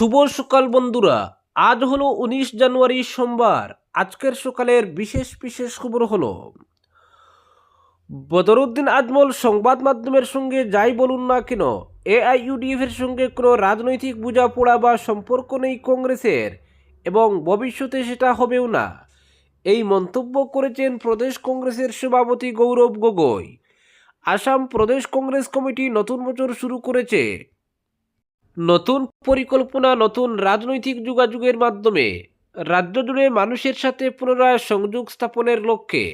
শুভ সকাল বন্ধুরা। আজ হলো 19 জানুয়ারি সোমবার। আজকের সকালের বিশেষ বিশেষ খবর হলো, বদরুদ্দিন আজমল সংবাদ মাধ্যমের সঙ্গে যাই বলুন না কেন, এআইইউডিএফ এর সঙ্গে কোনো রাজনৈতিক বোঝাপড়া বা সম্পর্ক নেই কংগ্রেসের, এবং ভবিষ্যতে সেটা হবেও না। এই মন্তব্য করেছেন প্রদেশ কংগ্রেসের সভাপতি গৌরব গগৈ। আসাম প্রদেশ কংগ্রেস কমিটি নতুন বছর শুরু করেছে নতুন পরিকল্পনা, নতুন রাজনৈতিক যোগাযোগের মাধ্যমে রাজ্য জুড়ে মানুষের সাথে পুনরায় সংযোগ স্থাপনের লক্ষ্যে।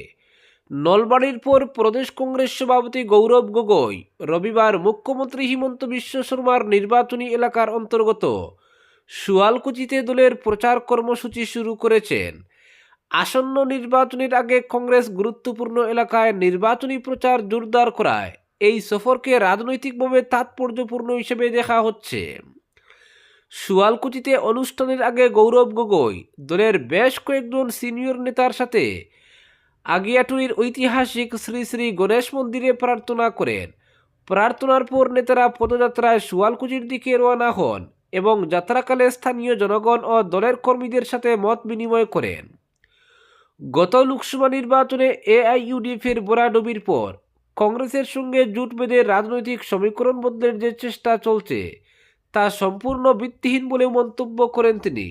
নলবাড়ির পর প্রদেশ কংগ্রেস সভাপতি গৌরব গগৈ রবিবার মুখ্যমন্ত্রী হিমন্ত বিশ্ব শর্মার নির্বাচনী এলাকার অন্তর্গত শুয়ালকুচিতে দলের প্রচার কর্মসূচি শুরু করেছেন। আসন্ন নির্বাচনের আগে কংগ্রেস গুরুত্বপূর্ণ এলাকায় নির্বাচনী প্রচার জোরদার করায় এই সফরকে রাজনৈতিকভাবে তাৎপর্যপূর্ণ হিসেবে দেখা হচ্ছে। শুয়ালকুচিতে অনুষ্ঠানের আগে গৌরব গগৈ দলের বেশ কয়েকজন সিনিয়র নেতার সাথে আগিয়াটুরির ঐতিহাসিক শ্রী শ্রী গণেশ মন্দিরে প্রার্থনা করেন। প্রার্থনার পর নেতারা পদযাত্রায় শুয়ালকুচির দিকে রওনা হন এবং যাত্রাকালে স্থানীয় জনগণ ও দলের কর্মীদের সাথে মত বিনিময় করেন। গত লোকসভা নির্বাচনে এআইইউডিএফ এর বরাডবির পর কংগ্রেসের সঙ্গে জোট বেঁধে রাজনৈতিক সমীকরণ বদলের যে চেষ্টা চলছে তা সম্পূর্ণ ভিত্তিহীন বলে মন্তব্য করেন তিনি।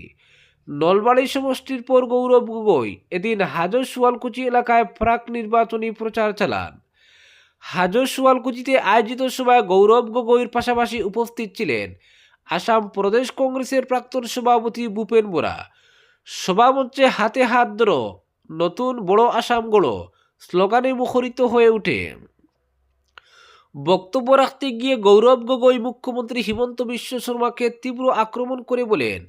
নলবাড়ি সমষ্টির পর গৌরব গগৈ এদিন হাজো শুয়ালকুচি এলাকায় প্রাক নির্বাচনী প্রচার চালান। হাজো শুয়ালকুচিতে আয়োজিত সভায় গৌরব গগৈর পাশাপাশি উপস্থিত ছিলেন আসাম প্রদেশ কংগ্রেসের প্রাক্তন সভাপতি ভূপেন বোরা। সভামঞ্চে হাতে হাত ধরো, নতুন বড় আসাম গড়ো স্লোগানে মুখরিত হয়ে ওঠে। বক্তব্য রাখতে গিয়ে গৌরব গগৈ মুখ্যমন্ত্রী হিমন্ত বিশ্ব শর্মাকে তীব্র আক্রমণ করে বলেন,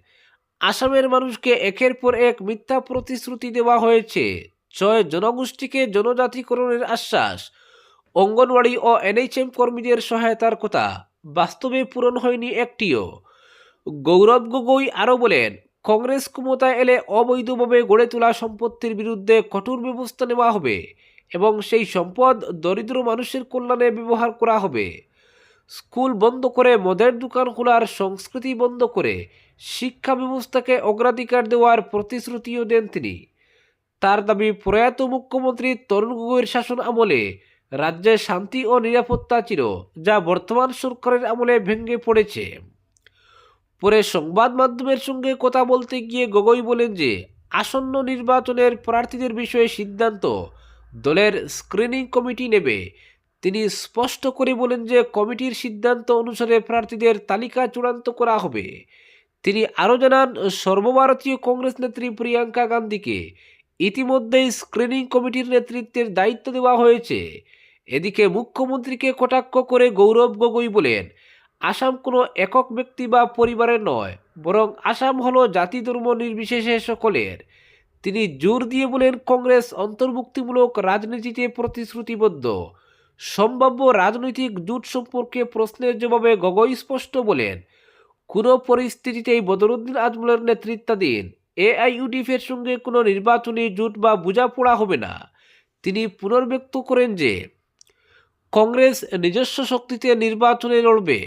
আসামের মানুষকে একের পর এক মিথ্যা প্রতিশ্রুতি দেওয়া হয়েছে। ছয় জনগোষ্ঠীকে জনজাতিকরণের আশ্বাস, অঙ্গনওয়াড়ি ও এনএইচএম কর্মীদের সহায়তার কথা বাস্তবে পূরণ হয়নি একটিও। গৌরব গগৈ আরও বলেন, কংগ্রেস ক্ষমতায় এলে অবৈধভাবে গড়ে তোলা সম্পত্তির বিরুদ্ধে কঠোর ব্যবস্থা নেওয়া হবে এবং সেই সম্পদ দরিদ্র মানুষের কল্যাণে ব্যবহার করা হবে। স্কুল বন্ধ করে মদের দোকান খোলার সংস্কৃতি বন্ধ করে শিক্ষা ব্যবস্থাকে অগ্রাধিকার দেওয়ার প্রতিশ্রুতিও দেন তিনি। তার দাবি, প্রয়াত মুখ্যমন্ত্রী তরুণ গগৈর শাসন আমলে রাজ্যে শান্তি ও নিরাপত্তা ছিল, যা বর্তমান সরকারের আমলে ভেঙে পড়েছে। পরে সংবাদ মাধ্যমের সঙ্গে কথা বলতে গিয়ে গগৈ বলেন যে আসন্ন নির্বাচনের প্রার্থীদের বিষয়ে সিদ্ধান্ত দলের স্ক্রিনিং কমিটি নেবে। তিনি স্পষ্ট করে বলেন যে কমিটির সিদ্ধান্ত অনুসারে প্রার্থীদের তালিকা চূড়ান্ত করা হবে। তিনি আরও জানান, সর্বভারতীয় কংগ্রেস নেত্রী প্রিয়াঙ্কা গান্ধীকে ইতিমধ্যেই স্ক্রিনিং কমিটির নেতৃত্বের দায়িত্ব দেওয়া হয়েছে। এদিকে মুখ্যমন্ত্রীকে কটাক্ষ করে গৌরব গগৈ বলেন, আসাম কোনো একক ব্যক্তি বা পরিবারের নয়, বরং আসাম হলো জাতি ধর্ম নির্বিশেষে সকলের। তিনি জোর দিয়ে বলেন, কংগ্রেস অন্তর্ভুক্তিমূলক রাজনীতিতে প্রতিশ্রুতিবদ্ধ। সম্ভাব্য রাজনৈতিক জোট সম্পর্কে প্রশ্নের জবাবে গগৈ স্পষ্ট বলেন, কোনো পরিস্থিতিতেই বদরুদ্দিন আজমলের নেতৃত্বাধীন এআইইউডিএফ এর সঙ্গে কোনো নির্বাচনী জোট বা বোঝাপড়া হবে না। তিনি পুনর্ব্যক্ত করেন যে কংগ্রেস নিজস্ব শক্তিতে নির্বাচনে লড়বে।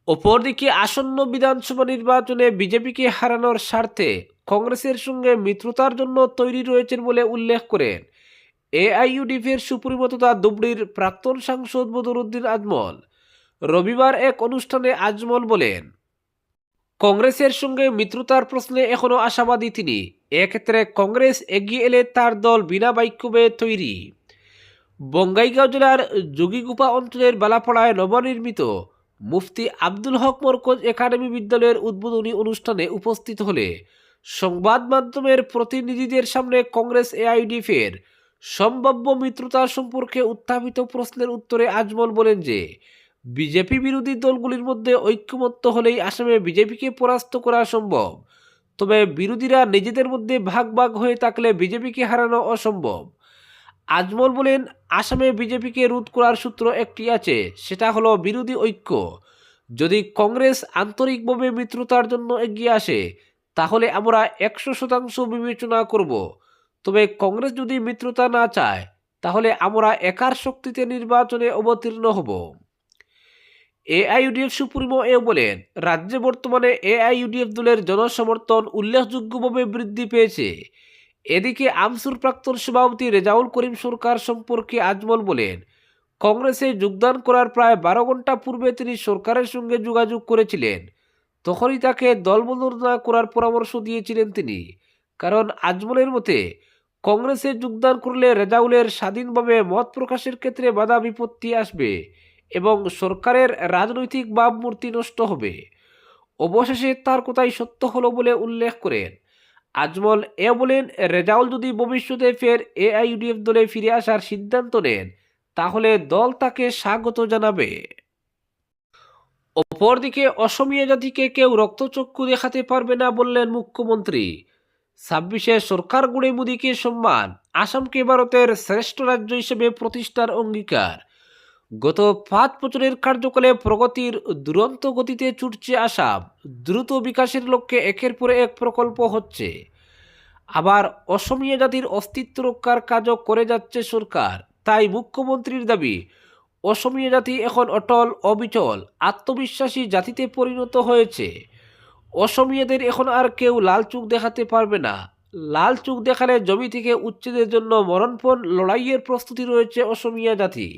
অপরদিকে আসন্ন বিধানসভা নির্বাচনে বিজেপিকে হারানোর স্বার্থে কংগ্রেসের সঙ্গে মিত্রতার জন্য তৈরি রয়েছেন বলে উল্লেখ করেন এআইইউডিএফ এর সুপ্রিমো তথা ধুবড়ীর প্রাক্তন সাংসদ বদরুদ্দিন আজমল। রবিবার এক অনুষ্ঠানে আজমল বলেন, কংগ্রেসের সঙ্গে মিত্রতার প্রশ্নে এখনও আশাবাদী তিনি। এক্ষেত্রে কংগ্রেস এগিয়ে এলে তার দল বিনা বাক্যবে তৈরি। বঙ্গাইগাঁও জেলার যোগীগুপা অঞ্চলের বালাপাড়ায় নবনির্মিত মুফতি আব্দুল হক মরকজ একাডেমি বিদ্যালয়ের উদ্বোধনী অনুষ্ঠানে উপস্থিত হলে সংবাদ মাধ্যমের প্রতিনিধিদের সামনে কংগ্রেস এআইইউডিএফ এর সম্ভাব্য মিত্রতা সম্পর্কে উত্থাপিত প্রশ্নের উত্তরে আজমল বলেন যে বিজেপি বিরোধী দলগুলির মধ্যে ঐক্যমত্য হলেই আসামে বিজেপিকে পরাস্ত করা সম্ভব, তবে বিরোধীরা নিজেদের মধ্যে ভাগ ভাগ হয়ে থাকলে বিজেপিকে হারানো অসম্ভব। আজমল বলেন, আসামে বিজেপিকে রোধ করার সূত্র একটি আছে, সেটা হলো বিরোধী ঐক্য। যদি কংগ্রেস আন্তরিকভাবে মিত্রতার জন্য এগিয়ে আসে তাহলে আমরা 100% বিবেচনা করব, তবে কংগ্রেস যদি মিত্রতা না চায় তাহলে আমরা একার শক্তিতে নির্বাচনে অবতীর্ণ হব। এআইইউডিএফ সুপ্রিমো বলেন, রাজ্যে বর্তমানে এআইইউডিএফ দলের জনসমর্থন উল্লেখযোগ্যভাবে বৃদ্ধি পেয়েছে। এদিকে আমসুর প্রাক্তন সভাপতি রেজাউল করিম সরকার সম্পর্কে আজমল বলেন, কংগ্রেসে যোগদান করার প্রায় 12 ঘন্টা পূর্বে তিনি সরকারের সঙ্গে যোগাযোগ করেছিলেন। তখনই তাকে দলবদল না করার পরামর্শ দিয়েছিলেন তিনি। কারণ আজমলের মতে কংগ্রেসে যোগদান করলে রেজাউলের স্বাধীনভাবে মত প্রকাশের ক্ষেত্রে বাধা বিপত্তি আসবে এবং সরকারের রাজনৈতিক ভাবমূর্তি নষ্ট হবে। অবশেষে তার কথাই সত্য হলো বলে উল্লেখ করেন আজমল। বলেন, রেজাউল যদি ভবিষ্যতে ফের এআইইউডিএফ দলে ফিরে আসার সিদ্ধান্ত নেন তাহলে দল তাকে স্বাগত জানাবে। অপরদিকে অসমীয়া জাতিকে কেউ রক্তচক্ষু দেখাতে পারবে না বললেন মুখ্যমন্ত্রী। 26-এ সরকার গড়ে মোদীকে সম্মান, আসামকে ভারতের শ্রেষ্ঠ রাজ্য হিসেবে প্রতিষ্ঠার অঙ্গীকার। গত 5 বছরের কার্যকালে প্রগতির দুরন্ত গতিতে ছুটছে আসাম। দ্রুত বিকাশের লক্ষ্যে একের পর এক প্রকল্প হচ্ছে। আবার অসমীয়া জাতির অস্তিত্ব রক্ষার কাজও করে যাচ্ছে সরকার। তাই মুখ্যমন্ত্রীর দাবি, অসমীয়া জাতি এখন অটল, অবিচল, আত্মবিশ্বাসী জাতিতে পরিণত হয়েছে। অসমীয়াদের এখন আর কেউ লাল চোখ দেখাতে পারবে না। লাল চোখ দেখালে জমি থেকে উচ্ছেদের জন্য মরণপণ লড়াইয়ের প্রস্তুতি রয়েছে অসমীয়া জাতি।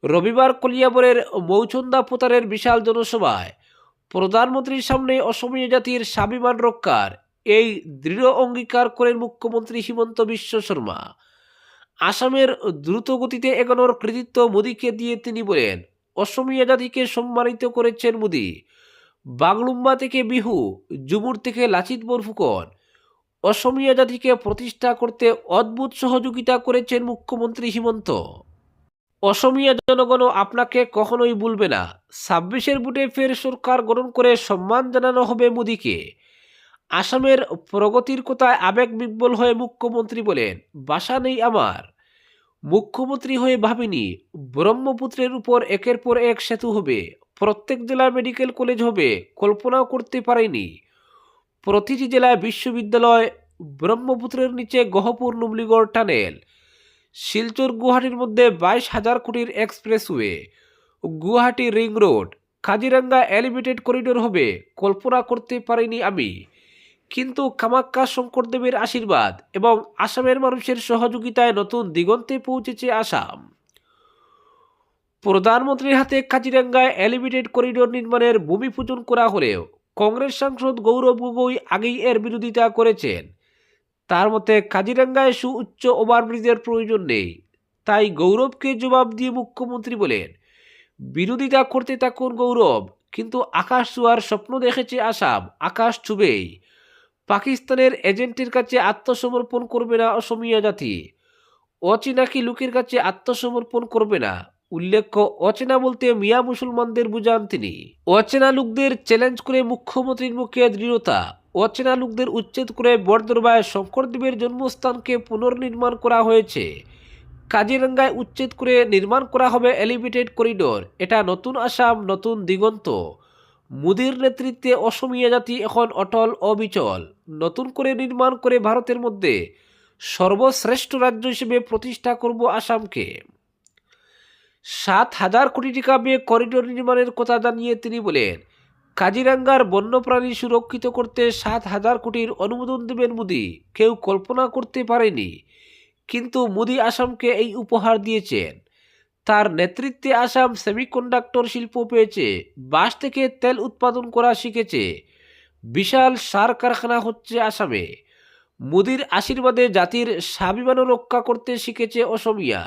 রবিবার কলিয়াবরের মৌচন্দা পোতারের বিশাল জনসভায় প্রধানমন্ত্রীর সামনে অসমীয়া জাতির স্বাভিমান রক্ষার এই দৃঢ় অঙ্গীকার করেন মুখ্যমন্ত্রী হিমন্ত বিশ্ব শর্মা। আসামের দ্রুত গতিতে এগোনোর কৃতিত্ব মোদীকে দিয়ে তিনি বলেন, অসমীয়া জাতিকে সম্মানিত করেছেন মোদী। বাগলুম্বা থেকে বিহু, জুমুর থেকে লাচিত বরফুকন, অসমীয়া জাতিকে প্রতিষ্ঠা করতে অদ্ভুত সহযোগিতা করেছেন মুখ্যমন্ত্রী হিমন্ত। অসমীয়া জনগণ আপনাকে কখনোই ভুলবে না। 26-এর ভোটে ফের সরকার গঠন করে সম্মান জানানো হবে মোদীকে। আসামের প্রগতির কথায় আবেগ বিহ্বল হয়ে মুখ্যমন্ত্রী বলেন, ভাষা নেই আমার। মুখ্যমন্ত্রী হয়ে ভাবিনি ব্রহ্মপুত্রের উপর একের পর এক সেতু হবে, প্রত্যেক জেলায় মেডিকেল কলেজ হবে, কল্পনাও করতে পারিনি। প্রতিটি জেলায় বিশ্ববিদ্যালয়, ব্রহ্মপুত্রের নিচে গহপুর নুমলিগড় টানেল, শিলচর গুয়াহাটির মধ্যে 22,000 কোটির expressway, Guwahati ring road, Kaziranga elevated corridor হবে, কল্পনা করতে পারিনি আমি। কিন্তু কামাখ্যা শঙ্করদেবের আশীর্বাদ এবং আসামের মানুষের সহযোগিতায় নতুন দিগন্তে পৌঁছেছে আসাম। প্রধানমন্ত্রীর হাতে কাজিরাঙ্গায় এলিভেটেড করিডোর নির্মাণের ভূমি পূজন করা হলেও কংগ্রেস সাংসদ গৌরব গগৈ আগেই এর বিরোধিতা করেছেন। তার মতে কাজিরাঙ্গায় সুউচ্চ ওভারব্রিজের প্রয়োজন নেই। তাই গৌরবকে জবাব দিয়ে মুখ্যমন্ত্রী বলেন, বিরোধিতা করতে থাকুন গৌরব, কিন্তু আকাশ ছোঁয়ার স্বপ্ন দেখেছে আসাম, আকাশ ছুবেই। পাকিস্তানের এজেন্টের কাছে আত্মসমর্পণ করবে না অসমীয়া জাতি। অচেনাকি লোকের কাছে আত্মসমর্পণ করবে না। উল্লেখ্য, অচেনা বলতে মিয়া মুসলমানদের বুঝান তিনি। অচেনা লোকদের চ্যালেঞ্জ করে মুখ্যমন্ত্রীর মুখে দৃঢ়তা। অচেনা লোকদের উচ্ছেদ করে বরদরবায় শঙ্করদেবের জন্মস্থানকে পুনর্নির্মাণ করা হয়েছে। কাজিরাঙ্গায় উচ্ছেদ করে নির্মাণ করা হবে এলিভেটেড করিডোর। এটা নতুন আসাম, নতুন দিগন্ত। মোদীর নেতৃত্বে অসমীয়া জাতি এখন অটল, অবিচল। নতুন করে নির্মাণ করে ভারতের মধ্যে সর্বশ্রেষ্ঠ রাজ্য হিসেবে প্রতিষ্ঠা করব আসামকে। 7,000 কোটি টাকা ব্যয়ে করিডোর নির্মাণের কথা জানিয়ে তিনি বলেন, কাজিরাঙ্গার বন্যপ্রাণী সুরক্ষিত করতে 7,000 কোটির অনুমোদন দেবেন মোদী, কেউ কল্পনা করতে পারেনি। কিন্তু মোদী আসামকে এই উপহার দিয়েছেন। তার নেতৃত্বে আসাম সেমিকন্ডাক্টর শিল্প পেয়েছে, বাঁশ থেকে তেল উৎপাদন করা শিখেছে, বিশাল সার কারখানা হচ্ছে আসামে। মোদীর আশীর্বাদে জাতির স্বাভিমান রক্ষা করতে শিখেছে অসমীয়া।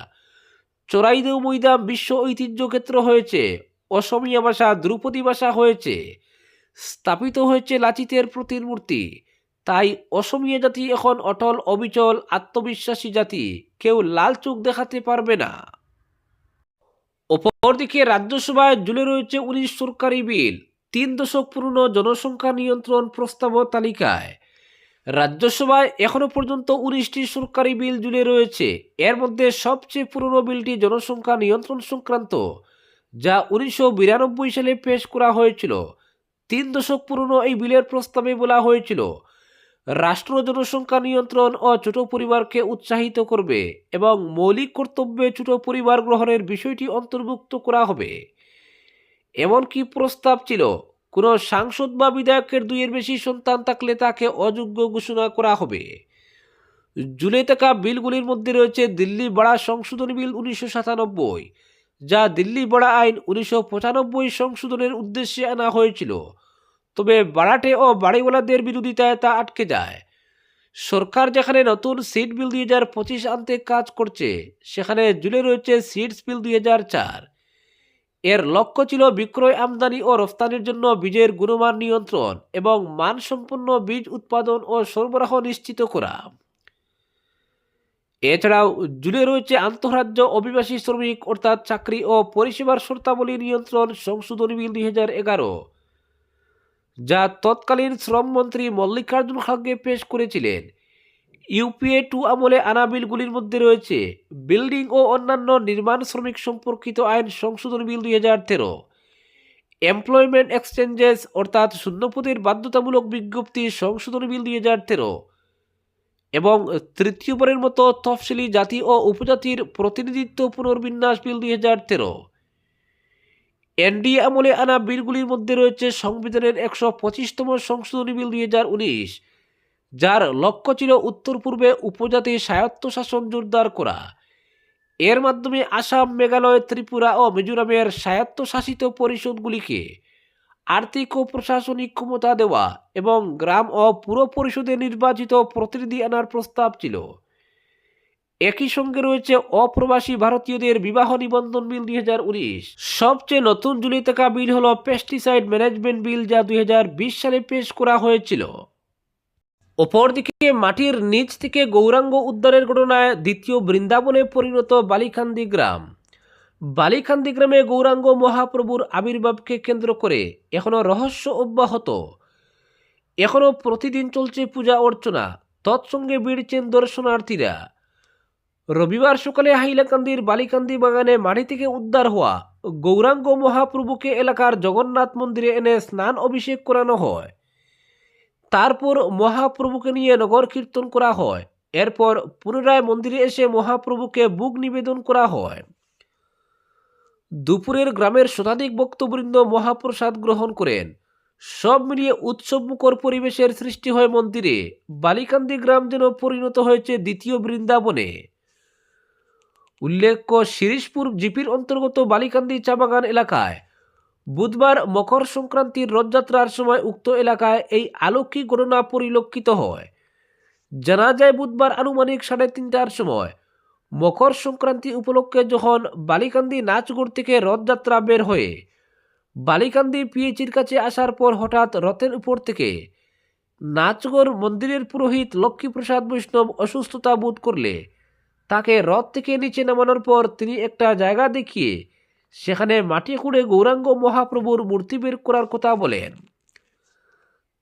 চড়াইদেউ মৈদাম বিশ্ব ঐতিহ্য ক্ষেত্র হয়েছে, অসমীয়া ভাষা ধ্রুপদী ভাষা হয়েছে, স্থাপিত হয়েছে লাচিতের প্রতিমূর্তি। তাই অসমীয়া জাতি এখন অটল, অবিচল, আত্মবিশ্বাসী জাতি, কেউ লাল চোখ দেখাতে পারবে না। অপরদিকে রাজ্যসভায় ঝুলে রয়েছে 19 সরকারি বিল। 3 দশক পুরনো জনসংখ্যা নিয়ন্ত্রণ প্রস্তাব তালিকায় রাজ্যসভায় এখনো পর্যন্ত 19টি সরকারি বিল ঝুলে রয়েছে। এর মধ্যে সবচেয়ে পুরনো বিলটি জনসংখ্যা নিয়ন্ত্রণ সংক্রান্ত, যা 1992 সালে পেশ করা হয়েছিল। 3 দশক পুরনো এই বিলের প্রস্তাবে বলা হয়েছিল, রাষ্ট্র জনসংখ্যা নিয়ন্ত্রণ ও ছোট পরিবারকে উৎসাহিত করবে এবং মৌলিক কর্তব্যে ছোট পরিবার গ্রহণের বিষয়টি অন্তর্ভুক্ত করা হবে। এমনকি প্রস্তাব ছিল কোনো সাংসদ বা বিধায়কের দুইয়ের বেশি সন্তান থাকলে তাকে অযোগ্য ঘোষণা করা হবে। ঝুলে থাকা বিলগুলির মধ্যে রয়েছে দিল্লি বাড়া সংশোধনী বিল 1997, যা দিল্লি বাড়া আইন 1995 সংশোধনের উদ্দেশ্যে আনা হয়েছিল, তবে বাড়াটে ও বাড়িওয়ালাদের বিরোধিতায় তা আটকে যায়। সরকার যেখানে নতুন সিট বিল 2025 আনতে কাজ করছে, সেখানে ঝুলে রয়েছে সিটস বিল 2004। এর লক্ষ্য ছিল বিক্রয়, আমদানি ও রফতানির জন্য বীজের গুণমান নিয়ন্ত্রণ এবং মানসম্পন্ন বীজ উৎপাদন ও সরবরাহ নিশ্চিত করা। এছাড়াও ঝুলে রয়েছে আন্তঃরাজ্য অভিবাসী শ্রমিক অর্থাৎ চাকরি ও পরিষেবার শর্তাবলী নিয়ন্ত্রণ সংশোধনী বিল 2011, যা তৎকালীন শ্রমমন্ত্রী মল্লিকার্জুন খাড়গে পেশ করেছিলেন। ইউপিএ 2 আমলে আনা বিলগুলির মধ্যে রয়েছে বিল্ডিং ও অন্যান্য নির্মাণ শ্রমিক সম্পর্কিত আইন সংশোধন বিল 2013, এমপ্লয়মেন্ট এক্সচেঞ্জেস অর্থাৎ শূন্যপদের বাধ্যতামূলক বিজ্ঞপ্তি সংশোধন বিল 2013 এবং তৃতীয়বারের মতো তফসিলি জাতি ও উপজাতির প্রতিনিধিত্ব পুনর্বিন্যাস বিল 2013। এনডিএ আমলে আনা বিলগুলির মধ্যে রয়েছে সংবিধানের 125তম সংশোধনী বিল 2019, যার লক্ষ্য ছিল উত্তর পূর্বে উপজাতি স্বায়ত্তশাসন জোরদার করা। এর মাধ্যমে আসাম, মেঘালয়, ত্রিপুরা ও মিজোরামের স্বায়ত্তশাসিত পরিষদগুলিকে আর্থিক ও প্রশাসনিক ক্ষমতা দেওয়া এবং গ্রাম ও পুর পরিষদে নির্বাচিত প্রতিনিধি আনার প্রস্তাব ছিল। একই সঙ্গে রয়েছে অপ্রবাসী ভারতীয়দের বিবাহ নিবন্ধন বিল 2019। সবচেয়ে নতুন ঝুলে থাকা বিল হল পেস্টিসাইড ম্যানেজমেন্ট বিল, যা 2020 সালে পেশ করা হয়েছিল। অপরদিকে মাটির নিচ থেকে গৌরাঙ্গ উদ্ধারের ঘটনায় দ্বিতীয় বৃন্দাবনে পরিণত বালিকান্দি গ্রাম। বালিকান্দি গ্রামে গৌরাঙ্গ মহাপ্রভুর আবির্ভাবকে কেন্দ্র করে এখনও রহস্য অব্যাহত। এখনও প্রতিদিন চলছে পূজা অর্চনা, তৎসঙ্গে ভিড়ছেন দর্শনার্থীরা। রবিবার সকালে হাইলাকান্দির বালিকান্দি বাগানে মাটি থেকে উদ্ধার হওয়া গৌরাঙ্গ মহাপ্রভুকে এলাকার জগন্নাথ মন্দিরে এনে স্নান অভিষেক করানো হয়। তারপর মহাপ্রভুকে নিয়ে নগর কীর্তন করা হয়। এরপর পুনরায় মন্দিরে এসে মহাপ্রভুকে ভোগ নিবেদন করা হয়। দুপুরের গ্রামের শতাধিক ভক্তবৃন্দ মহাপ্রসাদ গ্রহণ করেন। সব মিলিয়ে উৎসবমুখর পরিবেশের সৃষ্টি হয় মন্দিরে। বালিকান্দি গ্রাম যেন পরিণত হয়েছে দ্বিতীয় বৃন্দাবনে। উল্লেখ্য, শিরিশপুর জিপির অন্তর্গত বালিকান্দি চা বাগান এলাকায় বুধবার মকর সংক্রান্তির রথযাত্রার সময় উক্ত এলাকায় এই অলৌকিক ঘটনা পরিলক্ষিত হয়। জানা যায়, বুধবার আনুমানিক 3:30টার সময় মকর সংক্রান্তি উপলক্ষে যখন বালিকান্দি নাচগড় থেকে রথযাত্রা বের হয়ে বালিকান্দি পিএইচির কাছে আসার পর হঠাৎ রথের উপর থেকে নাচগড় মন্দিরের পুরোহিত লক্ষ্মীপ্রসাদ বৈষ্ণব অসুস্থতা বোধ করলে তাকে রথ থেকে নিচে নামানোর পর তিনি একটা জায়গা দেখিয়ে সেখানে মাটি খুঁড়ে গৌরাঙ্গ মহাপ্রভুর মূর্তি বের করার কথা বলেন।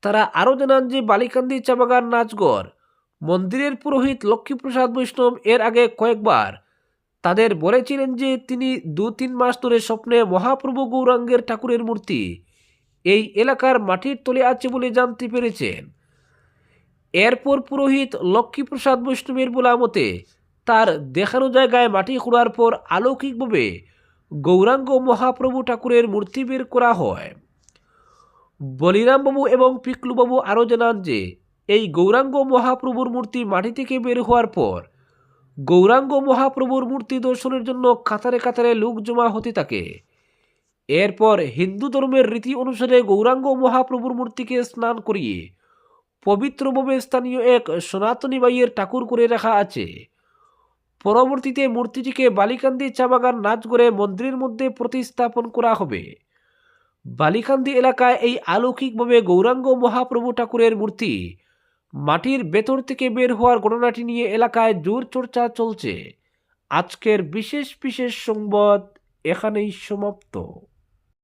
তারা আরও জানান যে বালিকান্দি চাবাগান নাচগড় মন্দিরের পুরোহিত লক্ষ্মীপ্রসাদ বৈষ্ণব এর আগে কয়েকবার তাদের বলেছিলেন যে তিনি 2-3 মাস ধরে স্বপ্নে মহাপ্রভু গৌরাঙ্গের ঠাকুরের মূর্তি এই এলাকার মাটির তলে আছে বলে জানতে পেরেছেন। এরপর পুরোহিত লক্ষ্মীপ্রসাদ বৈষ্ণবের বলা মতে তার দেখানো জায়গায় মাটি খোঁড়ার পর অলৌকিকভাবে গৌরাঙ্গ মহাপ্রভু ঠাকুরের মূর্তি বের করা হয়। বলিরামবাবু এবং পিকলুবাবু আরও জানান যে এই গৌরাঙ্গ মহাপ্রভুর মূর্তি মাটি থেকে বের হওয়ার পর গৌরাঙ্গ মহাপ্রভুর মূর্তি দর্শনের জন্য কাতারে কাতারে লোক জমা হতে থাকে। এরপর হিন্দু ধর্মের রীতি অনুসারে গৌরাঙ্গ মহাপ্রভুর মূর্তিকে স্নান করিয়ে পবিত্রভাবে স্থানীয় এক সনাতনী বাইয়ের ঠাকুর করে রাখা আছে। পরবর্তীতে মূর্তিটিকে বালিকান্দি চা বাগান নাচগড়ে মন্দিরের মধ্যে প্রতিস্থাপন করা হবে। বালিকান্দি এলাকায় এই অলৌকিকভাবে গৌরাঙ্গ মহাপ্রভু ঠাকুরের মূর্তি মাটির ভেতর থেকে বের হওয়ার ঘটনাটি নিয়ে এলাকায় জোর চর্চা চলছে। আজকের বিশেষ সংবাদ এখানেই সমাপ্ত।